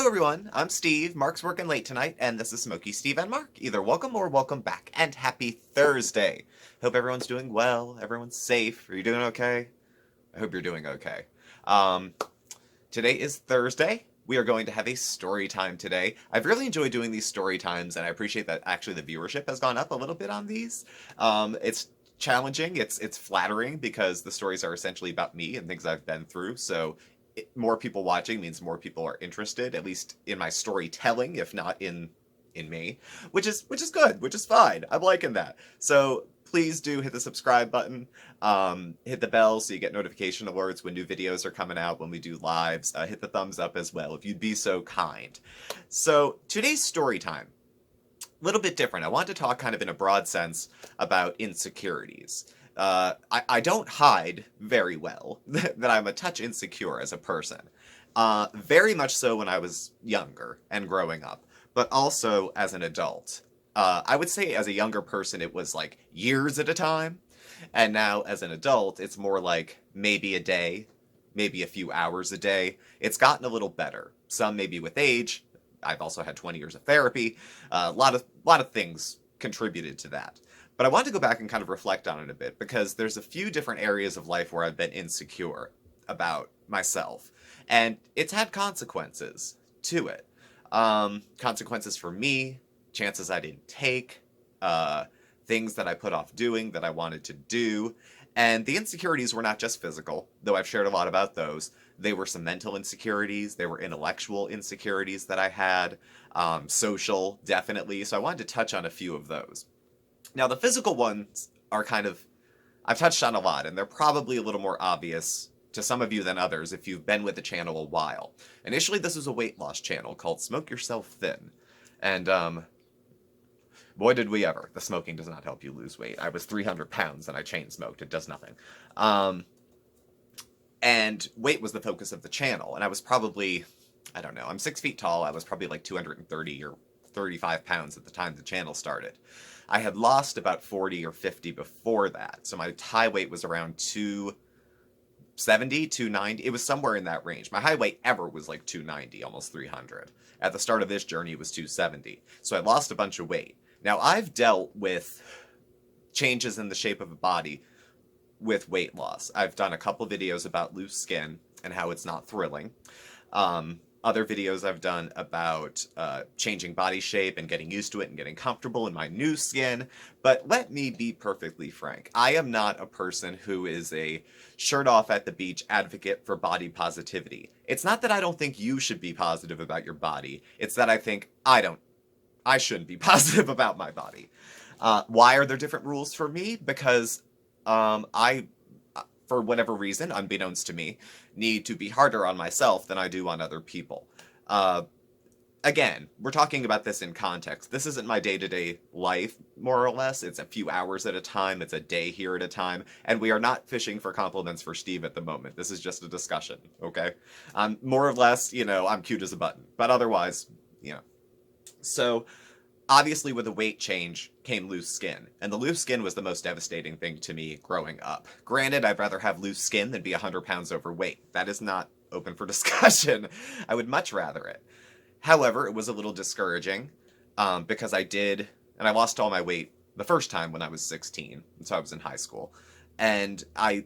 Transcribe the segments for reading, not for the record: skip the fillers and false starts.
Hello everyone, I'm Steve, Mark's working late tonight, and this is Smokey, Steve, and Mark. Either welcome or welcome back, and happy Thursday. Hope everyone's doing well, everyone's safe. Are you doing okay? I hope you're doing okay. Um, Today is Thursday. We are going to have a story time today. I've really enjoyed doing these story times, and I appreciate that actually the viewership has gone up a little bit on these. It's challenging, it's flattering, because the stories are essentially about me and things I've been through, so more people watching means more people are interested, at least in my storytelling, if not in me, which is good, which is fine. I'm liking that. So please do hit the subscribe button, hit the bell so you get notification alerts when new videos are coming out, when we do lives. Hit the thumbs up as well if you'd be so kind. So today's story time, a little bit different. I want to talk kind of in a broad sense about insecurities. I don't hide very well that I'm a touch insecure as a person. Very much so when I was younger and growing up, but also as an adult. I would say as a younger person, it was like years at a time. And now as an adult, it's more like maybe a day, maybe a few hours a day. It's gotten a little better. Some maybe with age. I've also had 20 years of therapy. A lot of things contributed to that. But I want to go back and kind of reflect on it a bit, because there's a few different areas of life where I've been insecure about myself. And it's had consequences to it. Consequences for me, chances I didn't take, things that I put off doing that I wanted to do. And the insecurities were not just physical, though I've shared a lot about those. They were some mental insecurities. They were intellectual insecurities that I had. Social, definitely. So I wanted to touch on a few of those. Now, the physical ones are kind of, I've touched on a lot, and they're probably a little more obvious to some of you than others if you've been with the channel a while. Initially, this was a weight loss channel called Smoke Yourself Thin. And, boy, did we ever. The smoking does not help you lose weight. I was 300 pounds and I chain smoked. It does nothing. And weight was the focus of the channel. And I was probably, I don't know, I'm 6 feet tall. I was probably like 230 or 35 pounds at the time the channel started. I had lost about 40 or 50 before that. So my high weight was around 270, 290. It was somewhere in that range. My high weight ever was like 290, almost 300. At the start of this journey, it was 270. So I lost a bunch of weight. Now, I've dealt with changes in the shape of a body with weight loss. I've done a couple videos about loose skin and how it's not thrilling. Other videos I've done about changing body shape and getting used to it and getting comfortable in my new skin. But let me be perfectly frank. I am not a person who is a shirt off at the beach advocate for body positivity. It's not that I don't think you should be positive about your body. It's that I think I shouldn't be positive about my body. Why are there different rules for me? Because I, for whatever reason, unbeknownst to me, need to be harder on myself than I do on other people. Again, we're talking about this in context. This isn't my day-to-day life, more or less. It's a few hours at a time. It's a day here at a time. And we are not fishing for compliments for Steve at the moment. This is just a discussion, okay? More or less, I'm cute as a button. But otherwise, So, obviously with the weight change came loose skin, and the loose skin was the most devastating thing to me growing up. Granted, I'd rather have loose skin than be 100 pounds overweight. That is not open for discussion. I would much rather it. However, it was a little discouraging, because and I lost all my weight the first time when I was 16, and so I was in high school, and I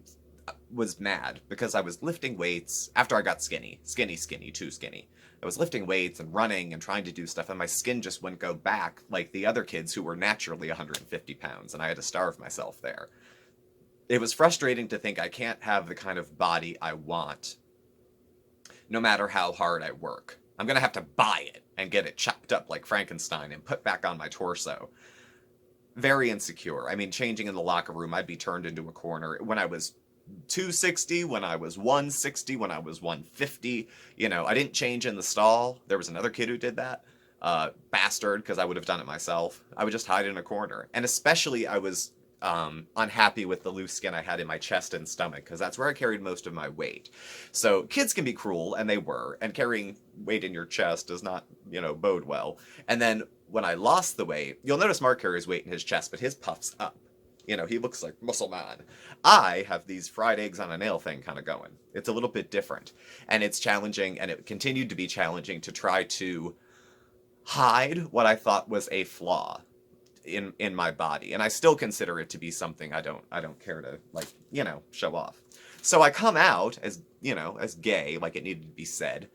was mad because I was lifting weights after I got skinny, too skinny. I was lifting weights and running and trying to do stuff, and my skin just wouldn't go back like the other kids who were naturally 150 pounds, and I had to starve myself there. It was frustrating to think I can't have the kind of body I want, no matter how hard I work. I'm going to have to buy it and get it chopped up like Frankenstein and put back on my torso. Very insecure. I mean, changing in the locker room, I'd be turned into a corner. When I was 260, when I was 160, when I was 150, I didn't change in the stall. There was another kid who did that. Bastard, because I would have done it myself. I would just hide in a corner. And especially I was unhappy with the loose skin I had in my chest and stomach, because that's where I carried most of my weight. So kids can be cruel, and they were, and carrying weight in your chest does not, bode well. And then when I lost the weight, you'll notice Mark carries weight in his chest, but his puffs up. He looks like muscle man. I have these fried eggs on a nail thing kind of going. It's a little bit different. And it's challenging, and it continued to be challenging to try to hide what I thought was a flaw in my body. And I still consider it to be something I don't care to, like, show off. So I come out as, as gay, like it needed to be said.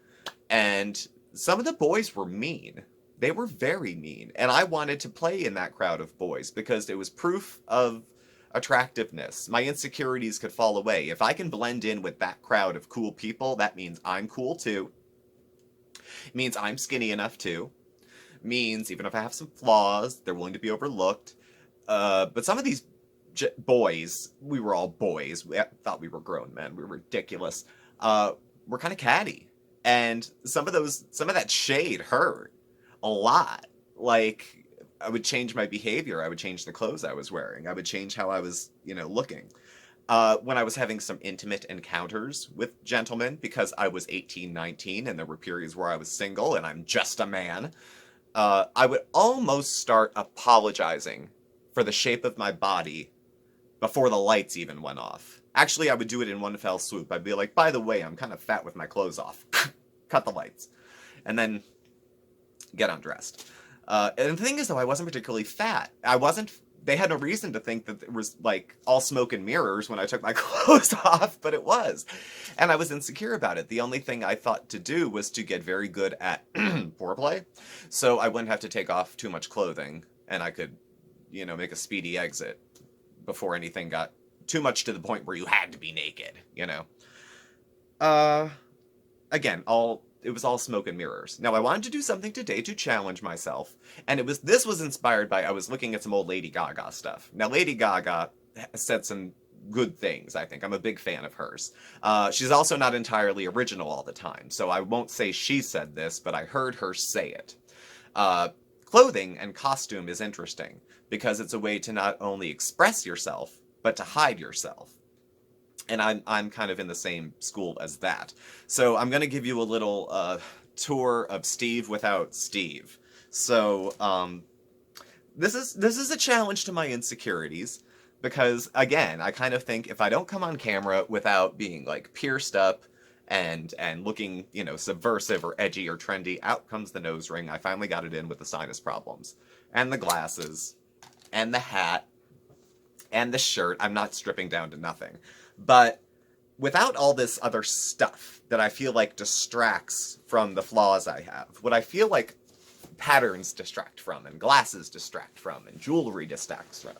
And some of the boys were mean. They were very mean. And I wanted to play in that crowd of boys because it was proof of attractiveness. My insecurities could fall away. If I can blend in with that crowd of cool people, that means I'm cool too. It means I'm skinny enough too. It means even if I have some flaws, they're willing to be overlooked. But some of these boys, we were all boys. We thought we were grown men. We were ridiculous. We're kind of catty. And some of that shade hurt a lot. Like, I would change my behavior. I would change the clothes I was wearing. I would change how I was, looking. When I was having some intimate encounters with gentlemen, because I was 18, 19, and there were periods where I was single, and I'm just a man, I would almost start apologizing for the shape of my body before the lights even went off. Actually, I would do it in one fell swoop. I'd be like, by the way, I'm kind of fat with my clothes off. Cut the lights. And then get undressed. And the thing is, though, I wasn't particularly fat. They had no reason to think that it was, like, all smoke and mirrors when I took my clothes off, but it was. And I was insecure about it. The only thing I thought to do was to get very good at foreplay, so I wouldn't have to take off too much clothing, and I could, make a speedy exit before anything got too much to the point where you had to be naked, Again, it was all smoke and mirrors. Now, I wanted to do something today to challenge myself, and this was inspired by, I was looking at some old Lady Gaga stuff. Now, Lady Gaga said some good things, I think. I'm a big fan of hers. She's also not entirely original all the time, so I won't say she said this, but I heard her say it. Clothing and costume is interesting, because it's a way to not only express yourself, but to hide yourself. And I'm kind of in the same school as that. So I'm going to give you a little tour of Steve without Steve. So this is a challenge to my insecurities, because, again, I kind of think if I don't come on camera without being, like, pierced up and looking, subversive or edgy or trendy, out comes the nose ring. I finally got it in with the sinus problems. And the glasses. And the hat. And the shirt. I'm not stripping down to nothing. But without all this other stuff that I feel like distracts from the flaws I have, what I feel like patterns distract from, and glasses distract from, and jewelry distracts from,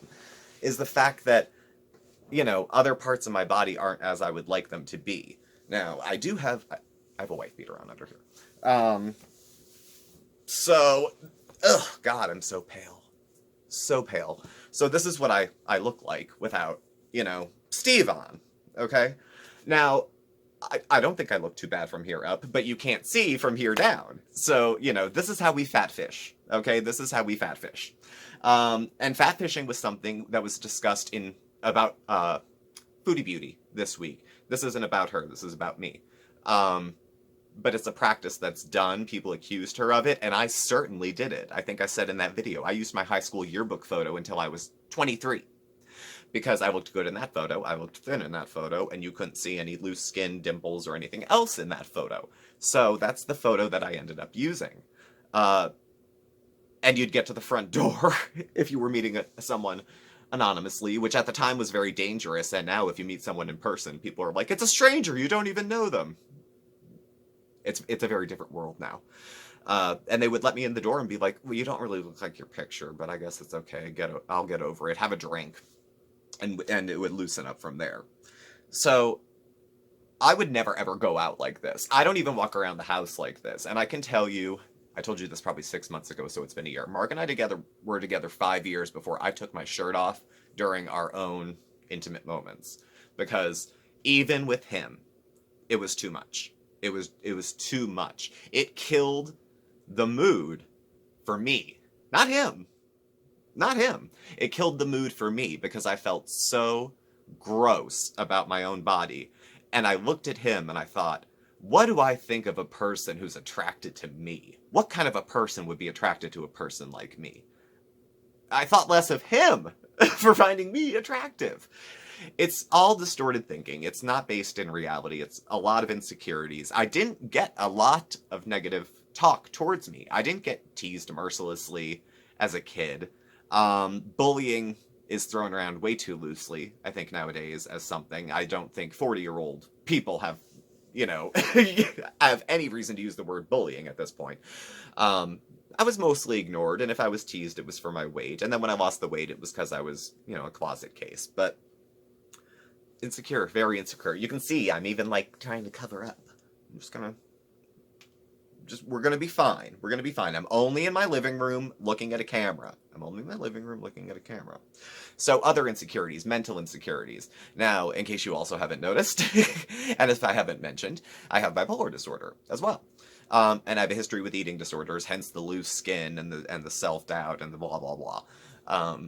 is the fact that, other parts of my body aren't as I would like them to be. Now, I have a wife beater on under here. God, I'm so pale. So pale. So this is what I look like without, Steve on, okay? Now, I don't think I look too bad from here up, but you can't see from here down. So, this is how we fatfish, okay? This is how we fatfish. And fatfishing was something that was discussed about Foodie Beauty this week. This isn't about her, this is about me. But it's a practice that's done. People accused her of it, and I certainly did it. I think I said in that video, I used my high school yearbook photo until I was 23. Because I looked good in that photo, I looked thin in that photo, and you couldn't see any loose skin, dimples, or anything else in that photo. So that's the photo that I ended up using. And you'd get to the front door if you were meeting someone anonymously, which at the time was very dangerous, and now if you meet someone in person, people are like, it's a stranger, you don't even know them. It's a very different world now. And they would let me in the door and be like, well, you don't really look like your picture, but I guess it's okay, I'll get over it, have a drink. And it would loosen up from there. So I would never ever go out like this. I don't even walk around the house like this. And I can tell you, I told you this probably 6 months ago, so it's been a year. Mark and I were together 5 years before I took my shirt off during our own intimate moments. Because even with him, it was too much. It was too much. It killed the mood for me. Not him. Not him. It killed the mood for me because I felt so gross about my own body. And I looked at him and I thought, what do I think of a person who's attracted to me? What kind of a person would be attracted to a person like me? I thought less of him. for finding me attractive. It's all distorted thinking. It's not based in reality. It's a lot of insecurities. I didn't get a lot of negative talk towards me. I didn't get teased mercilessly as a kid. Bullying is thrown around way too loosely, I think, nowadays as something. I don't think 40-year-old people have, have any reason to use the word bullying at this point. I was mostly ignored, and if I was teased, it was for my weight. And then when I lost the weight, it was because I was, a closet case. But insecure, very insecure. You can see I'm even, trying to cover up. I'm just gonna... we're gonna be fine. We're gonna be fine. I'm only in my living room looking at a camera. So other insecurities, mental insecurities. Now, in case you also haven't noticed, and if I haven't mentioned, I have bipolar disorder as well. And I have a history with eating disorders, hence the loose skin and the self-doubt and the blah, blah, blah.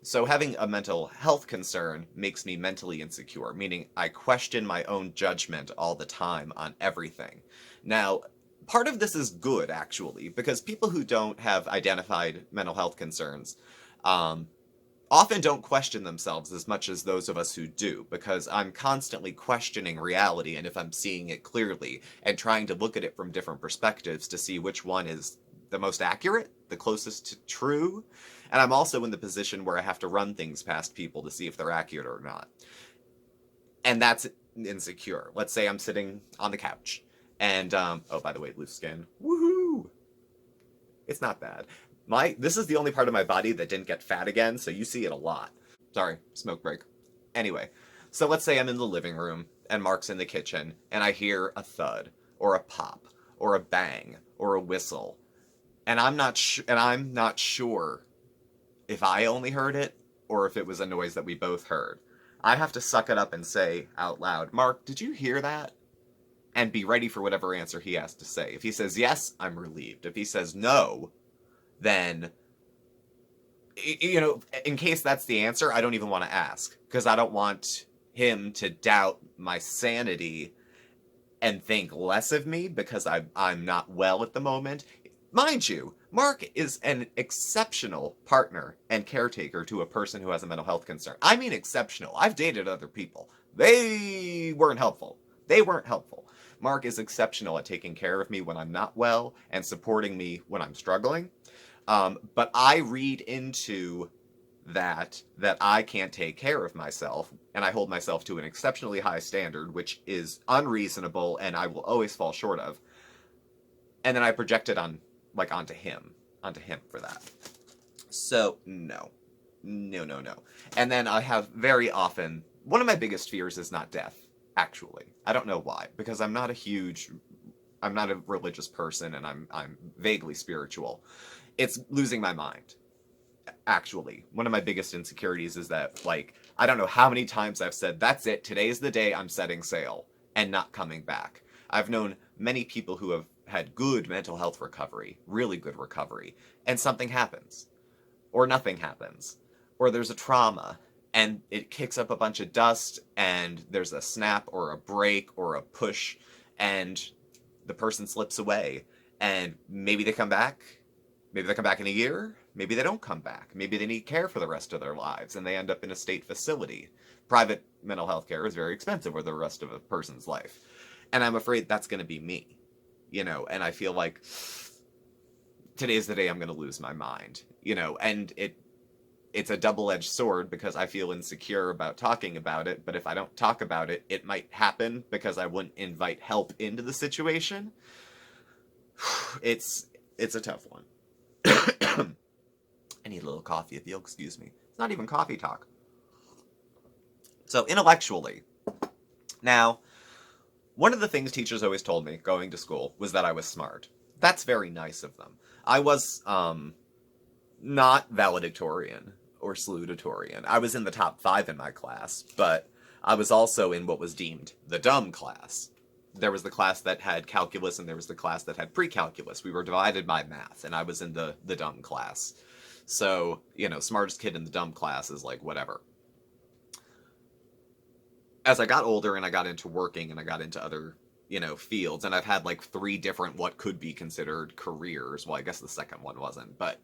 So having a mental health concern makes me mentally insecure, meaning I question my own judgment all the time on everything. Now, part of this is good, actually, because people who don't have identified mental health concerns often don't question themselves as much as those of us who do, because I'm constantly questioning reality and if I'm seeing it clearly, and trying to look at it from different perspectives to see which one is the most accurate, the closest to true. And I'm also in the position where I have to run things past people to see if they're accurate or not. And that's insecure. Let's say I'm sitting on the couch. And, oh, by the way, loose skin. Woohoo! It's not bad. This is the only part of my body that didn't get fat again, so you see it a lot. Sorry, smoke break. Anyway, so let's say I'm in the living room, and Mark's in the kitchen, and I hear a thud, or a pop, or a bang, or a whistle. And I'm not sure if I only heard it, or if it was a noise that we both heard. I have to suck it up and say out loud, Mark, did you hear that? And be ready for whatever answer he has to say. If he says yes, I'm relieved. If he says no, then, in case that's the answer, I don't even want to ask. Because I don't want him to doubt my sanity and think less of me because I'm not well at the moment. Mind you, Mark is an exceptional partner and caretaker to a person who has a mental health concern. I mean exceptional. I've dated other people. They weren't helpful. Mark is exceptional at taking care of me when I'm not well and supporting me when I'm struggling. But I read into that I can't take care of myself, and I hold myself to an exceptionally high standard, which is unreasonable and I will always fall short of. And then I project it onto him for that. So, no. And then I have very often, one of my biggest fears is not death. Actually, I don't know why, because I'm not a religious person, and I'm vaguely spiritual. It's losing my mind. Actually, one of my biggest insecurities is that, I don't know how many times I've said, that's it, today's the day I'm setting sail, and not coming back. I've known many people who have had good mental health recovery, really good recovery, and something happens, or nothing happens, or there's a trauma, and it kicks up a bunch of dust, and there's a snap or a break or a push, and the person slips away, and maybe they come back. Maybe they come back in a year. Maybe they don't come back. Maybe they need care for the rest of their lives, and they end up in a state facility. Private mental health care is very expensive for the rest of a person's life. And I'm afraid that's going to be me, and I feel like today's the day I'm going to lose my mind, and it's a double-edged sword because I feel insecure about talking about it, but if I don't talk about it, it might happen because I wouldn't invite help into the situation. It's a tough one. I need a little coffee if you'll excuse me. It's not even coffee talk. So, intellectually. Now, one of the things teachers always told me going to school was that I was smart. That's very nice of them. I was, not valedictorian or salutatorian. I was in the top 5 in my class, but I was also in what was deemed the dumb class. There was the class that had calculus and there was the class that had pre-calculus. We were divided by math, and I was in the dumb class. So, smartest kid in the dumb class is whatever. As I got older and I got into working and I got into other, fields, and I've had 3 different what could be considered careers. Well, I guess the second one wasn't, but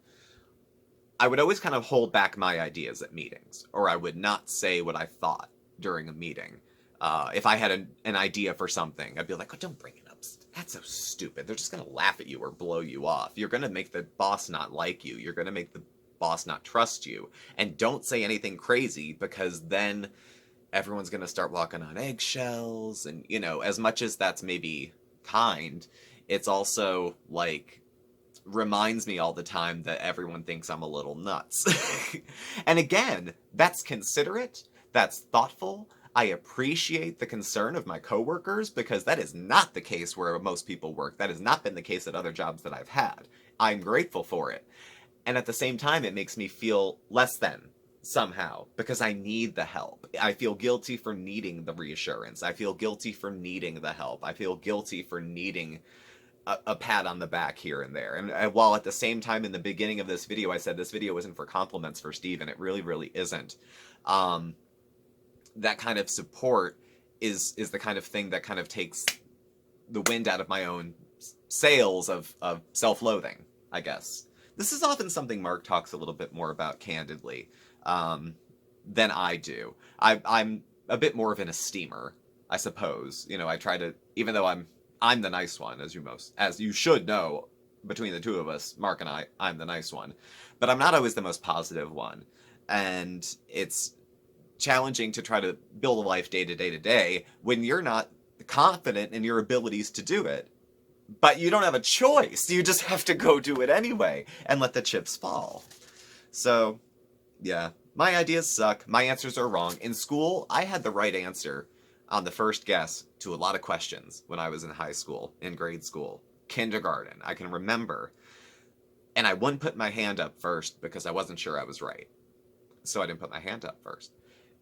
I would always kind of hold back my ideas at meetings, or I would not say what I thought during a meeting. If I had an idea for something, I'd be like, oh, don't bring it up. That's so stupid. They're just going to laugh at you or blow you off. You're going to make the boss not like you. You're going to make the boss not trust you. And don't say anything crazy, because then everyone's going to start walking on eggshells. And, you know, as much as that's maybe kind, it's also like reminds me all the time that everyone thinks I'm a little nuts. And again, that's considerate, that's thoughtful. I appreciate the concern of my coworkers, because that is not the case where most people work. That has not been the case at other jobs that I've had. I'm grateful for it. And at the same time, it makes me feel less than somehow, because I need the help. I feel guilty for needing the reassurance. I feel guilty for needing the help. I feel guilty for needing a pat on the back here and there. And while at the same time in the beginning of this video I said this video isn't for compliments for Steve, and it really, really isn't. That kind of support is the kind of thing that kind of takes the wind out of my own sails of self-loathing, I guess. This is often something Mark talks a little bit more about candidly than I do. I'm a bit more of an esteemer, I suppose. You know, I try to, even though I'm the nice one, as you should know, between the two of us, Mark and I'm the nice one. But I'm not always the most positive one. And it's challenging to try to build a life day to day to day when you're not confident in your abilities to do it. But you don't have a choice. You just have to go do it anyway and let the chips fall. So, yeah, my ideas suck. My answers are wrong. In school, I had the right answer on the first guess to a lot of questions when I was in high school, in grade school, kindergarten. I can remember. And I wouldn't put my hand up first because I wasn't sure I was right. So I didn't put my hand up first.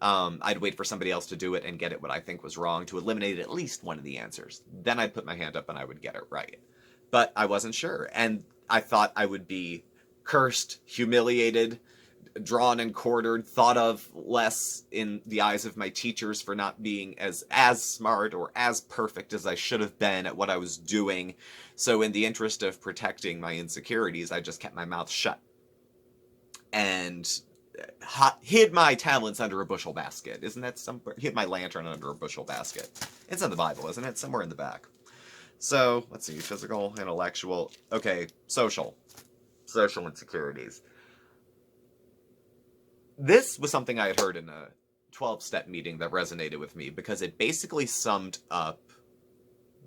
I'd wait for somebody else to do it and get it what I think was wrong to eliminate at least one of the answers. Then I'd put my hand up and I would get it right. But I wasn't sure. And I thought I would be cursed, humiliated, drawn and quartered, thought of less in the eyes of my teachers for not being as smart or as perfect as I should have been at what I was doing. So in the interest of protecting my insecurities, I just kept my mouth shut and hid my talents under a bushel basket. Isn't that somewhere? Hid my lantern under a bushel basket. It's in the Bible, isn't it? Somewhere in the back. So, let's see. Physical, intellectual. Okay, social. Social insecurities. This was something I had heard in a 12-step meeting that resonated with me because it basically summed up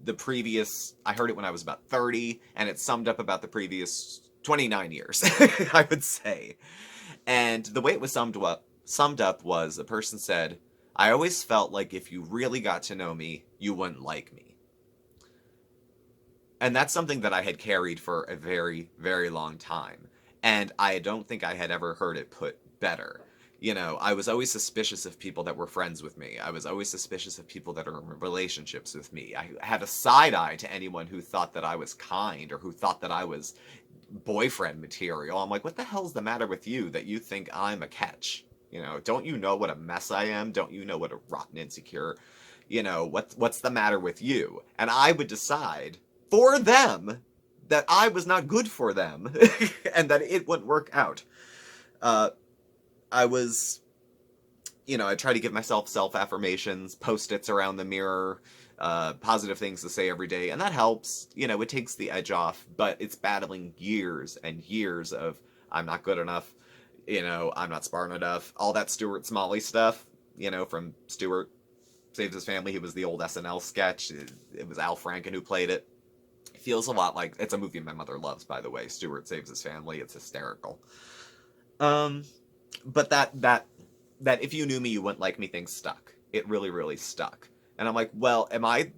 the previous... I heard it when I was about 30, and it summed up about the previous 29 years, I would say. And the way it was summed up was a person said, I always felt like if you really got to know me, you wouldn't like me. And that's something that I had carried for a very, very long time. And I don't think I had ever heard it put better. You know, I was always suspicious of people that were friends with me. I was always suspicious of people that are in relationships with me. I had a side eye to anyone who thought that I was kind or who thought that I was boyfriend material. I'm like, what the hell's the matter with you that you think I'm a catch? You know, don't you know what a mess I am? Don't you know what a rotten insecure? You know, what's the matter with you? And I would decide for them that I was not good for them and that it wouldn't work out. I was, you know, I try to give myself self-affirmations, post-its around the mirror, positive things to say every day, and that helps. You know, it takes the edge off, but it's battling years and years of I'm not good enough, you know, I'm not smart enough, all that Stuart Smalley stuff, you know, from Stuart Saves His Family. He was the old SNL sketch. It was Al Franken who played it. It feels a lot like, it's a movie my mother loves, by the way, Stuart Saves His Family. It's hysterical. But that if you knew me, you wouldn't like me thing stuck. It really, really stuck. And I'm like, well, am I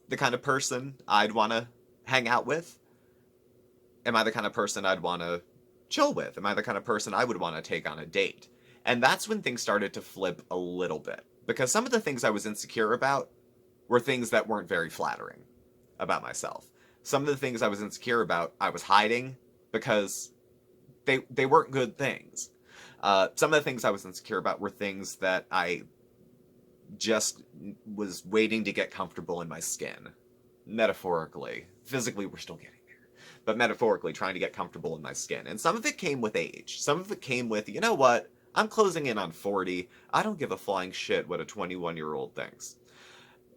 the kind of person I'd want to hang out with? Am I the kind of person I'd want to chill with? Am I the kind of person I would want to take on a date? And that's when things started to flip a little bit. Because some of the things I was insecure about were things that weren't very flattering about myself. Some of the things I was insecure about, I was hiding because they weren't good things. Some of the things I was insecure about were things that I just was waiting to get comfortable in my skin. Metaphorically. Physically, we're still getting there. but metaphorically trying to get comfortable in my skin. And some of it came with age. Some of it came with, you know what? I'm closing in on 40. I don't give a flying shit what a 21-year-old thinks.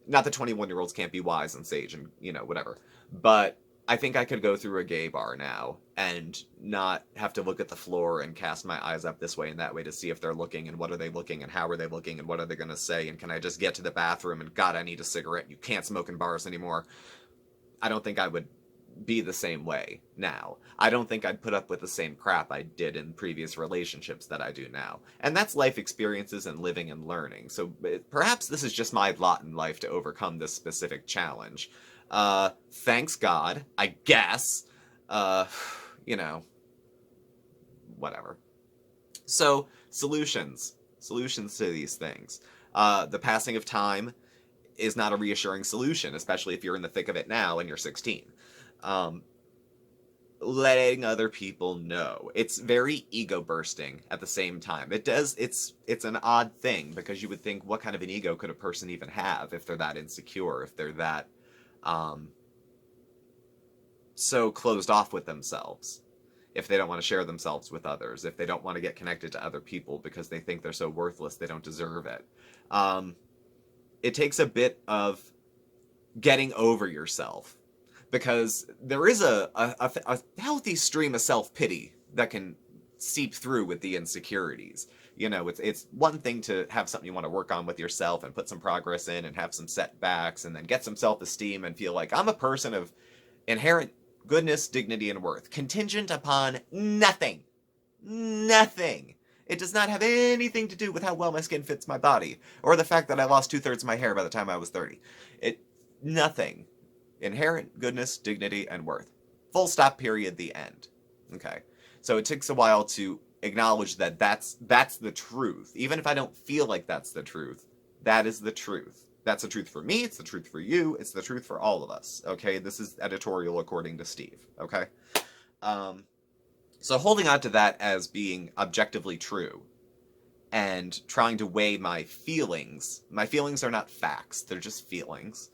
Not that 21-year-olds can't be wise and sage and, whatever. But I think I could go through a gay bar now and not have to look at the floor and cast my eyes up this way and that way to see if they're looking and what are they looking and how are they looking and what are they going to say and can I just get to the bathroom and God, I need a cigarette. You can't smoke in bars anymore. I don't think I would be the same way now. I don't think I'd put up with the same crap I did in previous relationships that I do now. And that's life experiences and living and learning. So perhaps this is just my lot in life to overcome this specific challenge. Thanks God, I guess. Whatever. So, solutions to these things. The passing of time is not a reassuring solution, especially if you're in the thick of it now and you're 16. Letting other people know. It's very ego bursting at the same time. It's an odd thing because you would think, what kind of an ego could a person even have if they're that insecure, if they're that so closed off with themselves, if they don't want to share themselves with others, if they don't want to get connected to other people because they think they're so worthless they don't deserve it. It takes a bit of getting over yourself, because there is a healthy stream of self-pity that can seep through with the insecurities. It's one thing to have something you want to work on with yourself and put some progress in and have some setbacks and then get some self-esteem and feel like I'm a person of inherent goodness, dignity, and worth, contingent upon nothing. Nothing. It does not have anything to do with how well my skin fits my body, or the fact that I lost 2/3 of my hair by the time I was 30. Nothing. Inherent goodness, dignity, and worth. Full stop, period, the end. Okay. So it takes a while to acknowledge that that's the truth. Even if I don't feel like that's the truth, that is the truth. That's the truth for me, it's the truth for you, it's the truth for all of us. Okay? This is editorial according to Steve. Okay? So holding on to that as being objectively true and trying to weigh my feelings are not facts, they're just feelings.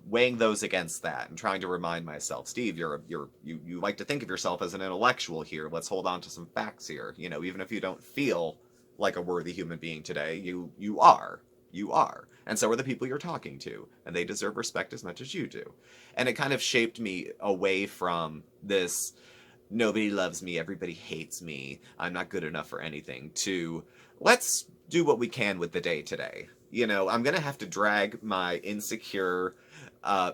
Weighing those against that and trying to remind myself, Steve, you like to think of yourself as an intellectual here. Let's hold on to some facts here. Even if you don't feel like a worthy human being today, you are. You are. And so are the people you're talking to. And they deserve respect as much as you do. And it kind of shaped me away from this, nobody loves me, everybody hates me, I'm not good enough for anything, to let's do what we can with the day today. I'm going to have to drag my insecure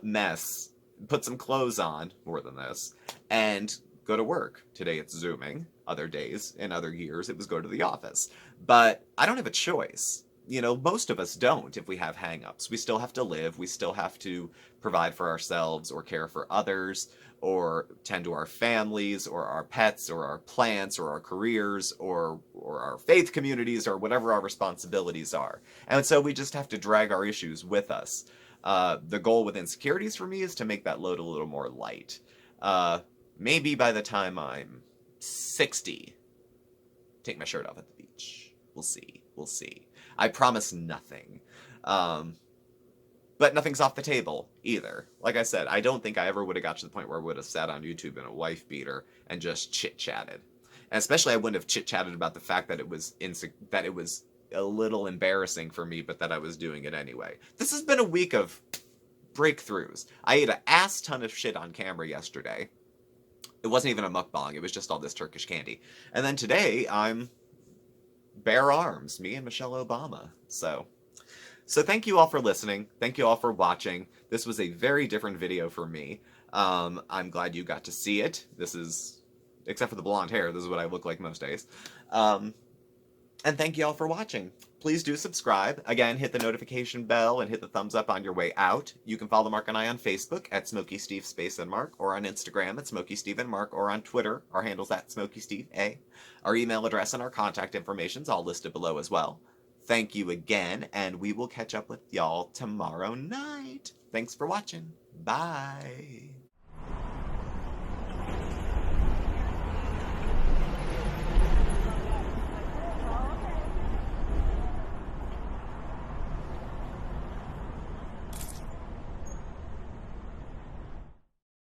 mess, put some clothes on, more than this, and go to work. Today it's Zooming. Other days, in other years, it was go to the office. But I don't have a choice. Most of us don't if we have hang-ups. We still have to live. We still have to provide for ourselves or care for others or tend to our families or our pets or our plants or our careers or our faith communities or whatever our responsibilities are. And so we just have to drag our issues with us. The goal with Insecurities for me is to make that load a little more light. Maybe by the time I'm 60, take my shirt off at the beach. We'll see. We'll see. I promise nothing. But nothing's off the table, either. Like I said, I don't think I ever would have got to the point where I would have sat on YouTube in a wife beater and just chit-chatted. And especially I wouldn't have chit-chatted about the fact that it was a little embarrassing for me, but that I was doing it anyway. This has been a week of breakthroughs. I ate an ass ton of shit on camera yesterday. It wasn't even a mukbang, it was just all this Turkish candy. And then today, I'm bare arms, me and Michelle Obama. So thank you all for listening. Thank you all for watching. This was a very different video for me. I'm glad you got to see it. This is, except for the blonde hair, this is what I look like most days. And thank you all for watching. Please do subscribe. Again, hit the notification bell and hit the thumbs up on your way out. You can follow Mark and I on Facebook at SmokeySteveAndMarc, or on Instagram at SmokeySteveAndMarc, or on Twitter. Our handle's at SmokeySteveA. Our email address and our contact information's all listed below as well. Thank you again, and we will catch up with y'all tomorrow night. Thanks for watching. Bye.